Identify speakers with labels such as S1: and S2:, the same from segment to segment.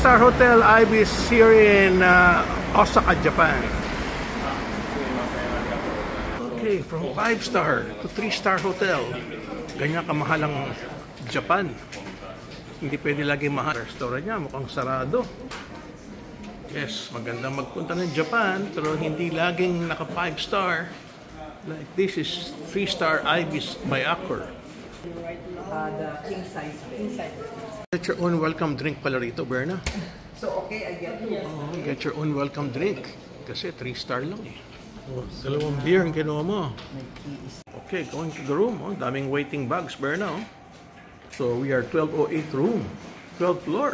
S1: 5-star hotel Ibis here in Osaka, Japan. Okay, from 5-star to 3-star hotel. Ganyan kamahal ang Japan. Hindi pwede lagi mahal. Restaurant niya mukhang sarado. Yes, magandang magpunta ng Japan pero hindi laging naka 5-star. Like this is 3-star Ibis by Accor.
S2: The king size.
S1: Get your own welcome drink pala rito, Berna.
S2: So okay, I get it.
S1: Oh, get your own welcome drink. Kasi 3-star lang eh. Oh, dalawang beer ang kinuha mo. Okay, going to the room. Oh, daming waiting bags, Berna. Oh. So we are 1208 room. 12th floor.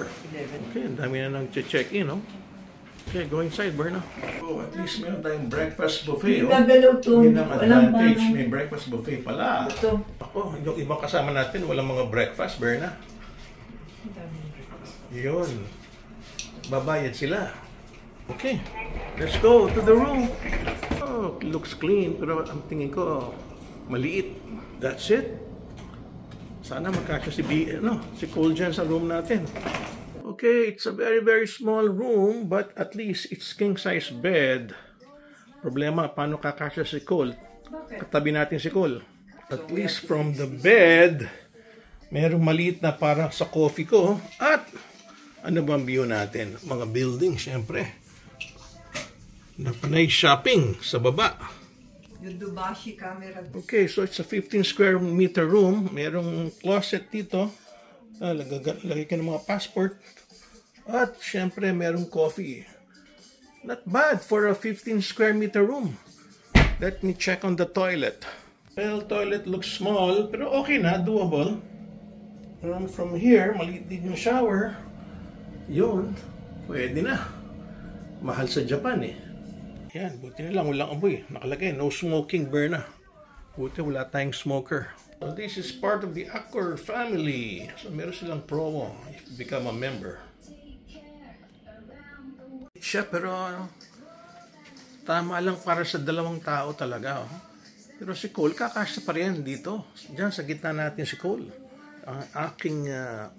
S1: Okay, dami na nang check-in. Oh. Okay, go inside, Berna. Oh, at least meron tayong breakfast buffet. Oh. Yun ang advantage. May breakfast buffet pala. Ako, yung ibang kasama natin, walang mga breakfast, Berna. Yun. Babayad sila. Okay, let's go to the room. Oh, it looks clean, pero ang tingin ko, maliit. That's it. Sana magkasya si Cole dyan sa room natin. Okay, it's a very, very small room, but at least it's king-size bed. Problema, paano kakasya si Cole? Katabi natin si Cole. At least from the bed, merong maliit na para sa coffee ko. At ano bang view natin? Mga building, syempre. Napanay shopping sa baba.
S2: Yung Dubashi camera.
S1: Okay, so it's a 15 square meter room. Merong closet dito. Lagay ka ng mga passport. At syempre, merong coffee. Not bad for a 15 square meter room. Let me check on the toilet. Well, toilet looks small, pero okay na, doable. And from here, maliit din yung shower. Yun, pwede na. Mahal sa Japan eh. Yan, buti na lang, walang amoy. Nakalagay, no smoking, Berna. Buti wala tayong smoker. So this is part of the Accor family. So meron silang promo if you become a member. Siya, pero tama lang para sa dalawang tao talaga. Oh. Pero si Cole, kakasya pa rin dito. Diyan sa gitna natin si Cole. Ang aking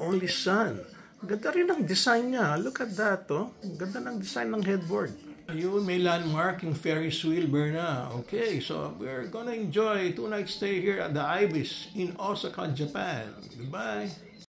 S1: only son. Ganda rin ang design niya. Look at that. Oh. Ganda ng design ng headboard. Ayun, may landmarking Ferris wheel, Berna. Okay, so we're gonna enjoy 2-night stay here at the Ibis in Osaka, Japan. Goodbye.